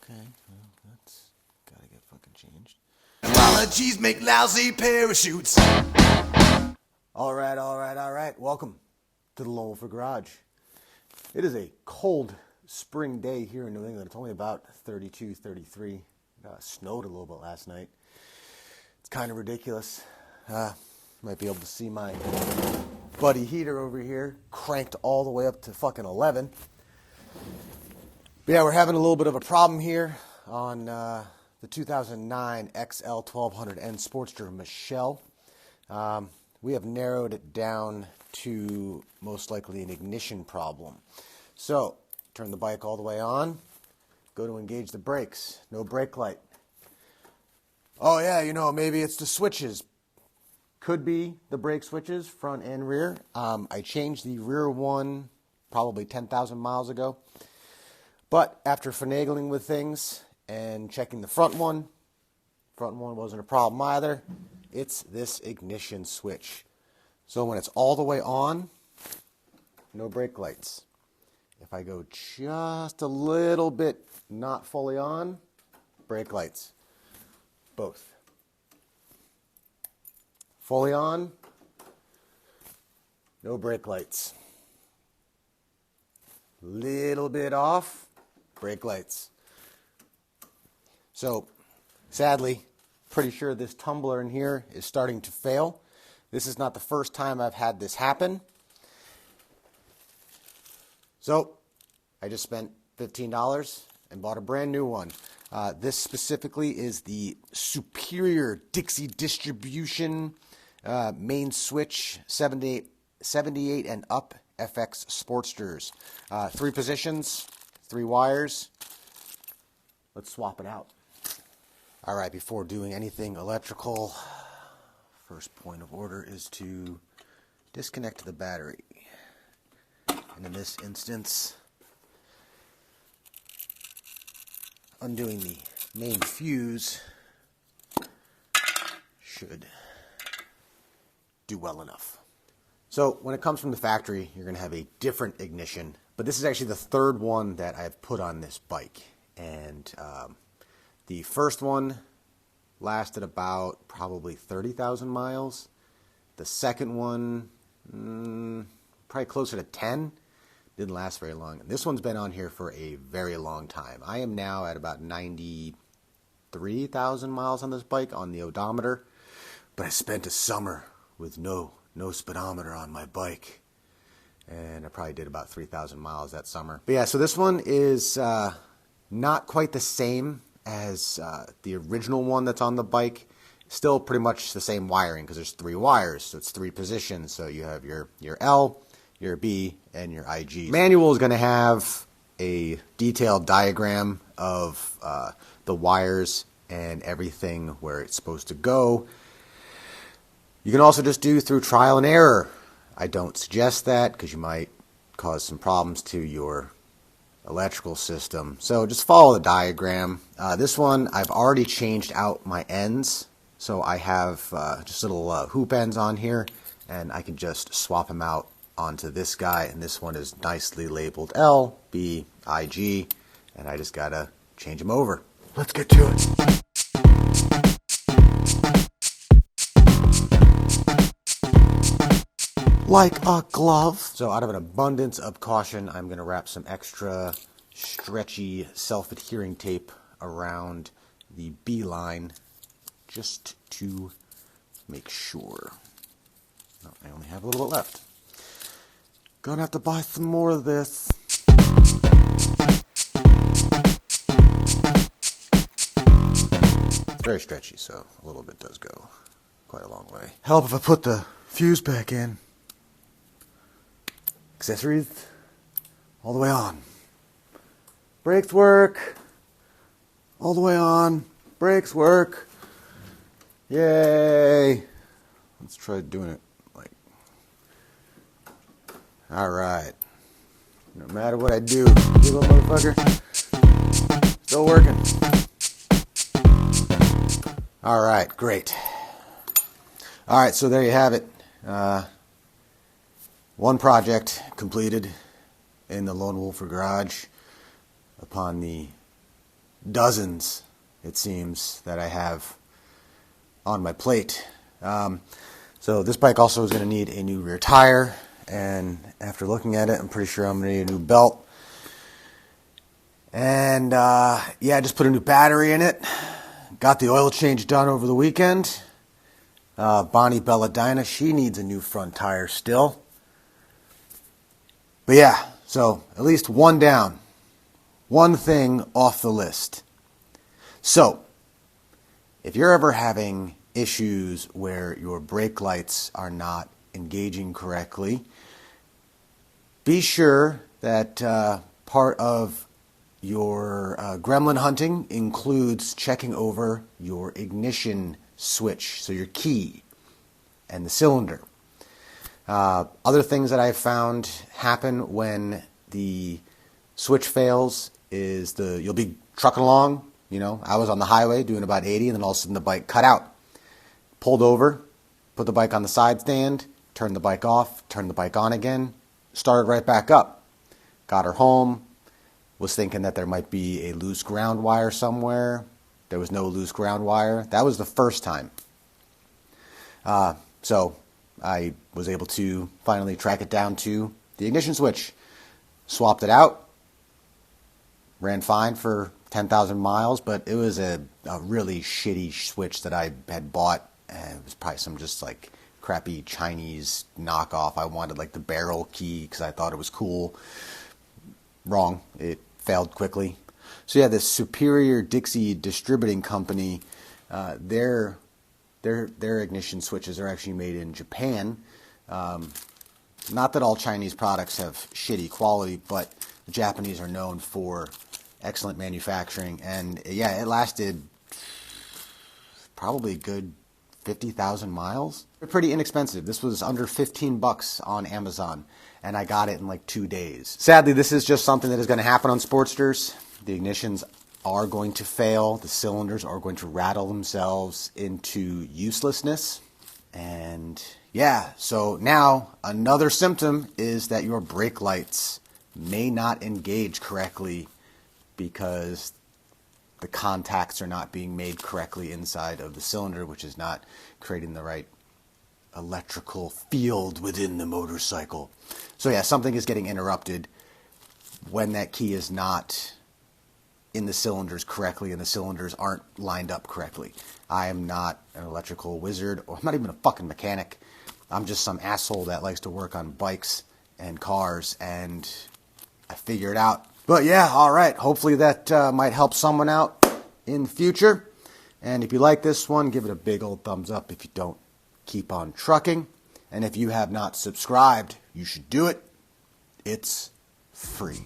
Okay, well, that's gotta get fucking changed. Apologies make lousy parachutes. All right. Welcome to the Lone Wolf Garage. It is a cold spring day here in New England. It's only about 32, 33. Snowed a little bit last night. It's kind of ridiculous. Might be able to see my buddy heater over here cranked all the way up to fucking 11. But yeah, we're having a little bit of a problem here on the 2009 XL1200N Sportster Michelle. We have narrowed it down to most likely an ignition problem. So, turn the bike all the way on, go to engage the brakes, no brake light. Oh yeah, maybe it's the switches. Could be the brake switches, front and rear. I changed the rear one probably 10,000 miles ago. But after finagling with things and checking the front one wasn't a problem either. It's this ignition switch. So when it's all the way on, no brake lights. If I go just a little bit not fully on, brake lights. Both. Fully on, no brake lights. Little bit off, brake lights. So, sadly, pretty sure this tumbler in here is starting to fail. This is not the first time I've had this happen. So, I just spent $15 and bought a brand new one. This specifically is the superior Dixie distribution main switch 78 and up FX Sportsters. 3 positions, 3 wires. Let's swap it out. All right, before doing anything electrical, first point of order is to disconnect the battery. And in this instance, undoing the main fuse should do well enough. So when it comes from the factory, you're going to have a different ignition, but this is actually the third one that I've put on this bike. And the first one lasted about probably 30,000 miles. The second one, probably closer to 10. Didn't last very long. This one's been on here for a very long time. I am now at about 93,000 miles on this bike on the odometer, but I spent a summer with no speedometer on my bike, and I probably did about 3,000 miles that summer. But yeah, so this one is not quite the same as the original one that's on the bike. Still pretty much the same wiring because there's 3 wires, so it's 3 positions. So you have your L, your B, and your IG. Manual is going to have a detailed diagram of the wires and everything where it's supposed to go. You can also just do through trial and error. I don't suggest that because you might cause some problems to your electrical system. So just follow the diagram. This one, I've already changed out my ends. So I have just little hoop ends on here, and I can just swap them out onto this guy. And this one is nicely labeled L, B, I, G, and I just gotta change them over. Let's get to it. Like a glove. So out of an abundance of caution, I'm going to wrap some extra stretchy self-adhering tape around the B line just to make sure. No, I only have a little bit left. Gonna have to buy some more of this. It's very stretchy, so a little bit does go quite a long way. Help if I put the fuse back in. Accessories all the way on. Brakes work. All the way on. Brakes work. Yay. Let's try doing it like. Alright. No matter what I do, you little motherfucker. Still working. Alright, great. Alright, so there you have it. One project completed in the Lone Wolf Garage upon the dozens, it seems, that I have on my plate. So this bike also is going to need a new rear tire, and after looking at it, I'm pretty sure I'm going to need a new belt. And yeah, I just put a new battery in it. Got the oil change done over the weekend. Bonnie Belladina, she needs a new front tire still. But yeah, so at least one down. One thing off the list. So, if you're ever having issues where your brake lights are not engaging correctly, be sure that part of your gremlin hunting includes checking over your ignition switch, so your key and the cylinder. Other things that I've found happen when the switch fails is you'll be trucking along. You know, I was on the highway doing about 80, and then all of a sudden the bike cut out. Pulled over, put the bike on the side stand, turned the bike off, turned the bike on again, started right back up. Got her home, was thinking that there might be a loose ground wire somewhere. There was no loose ground wire. That was the first time. So I was able to finally track it down to the ignition switch. Swapped it out. Ran fine for 10,000 miles, but it was a really shitty switch that I had bought. And it was probably some just like crappy Chinese knockoff. I wanted like the barrel key because I thought it was cool. Wrong. It failed quickly. So yeah, this Superior Dixie distributing company, their ignition switches are actually made in Japan. Not that all Chinese products have shitty quality, but the Japanese are known for excellent manufacturing. And yeah, it lasted probably a good 50,000 miles. They're pretty inexpensive. This was under $15 on Amazon, and I got it in like 2 days. Sadly, this is just something that is going to happen on Sportsters. The ignitions are going to fail. The cylinders are going to rattle themselves into uselessness. And yeah, so now another symptom is that your brake lights may not engage correctly because the contacts are not being made correctly inside of the cylinder, which is not creating the right electrical field within the motorcycle. So yeah, something is getting interrupted when that key is not in the cylinders correctly and the cylinders aren't lined up correctly. I am not an electrical wizard, or I'm not even a fucking mechanic. I'm just some asshole that likes to work on bikes and cars, and I figure it out. But yeah, all right. Hopefully that might help someone out in the future. And if you like this one, give it a big old thumbs up. If you don't, keep on trucking. And if you have not subscribed, you should do it. It's free.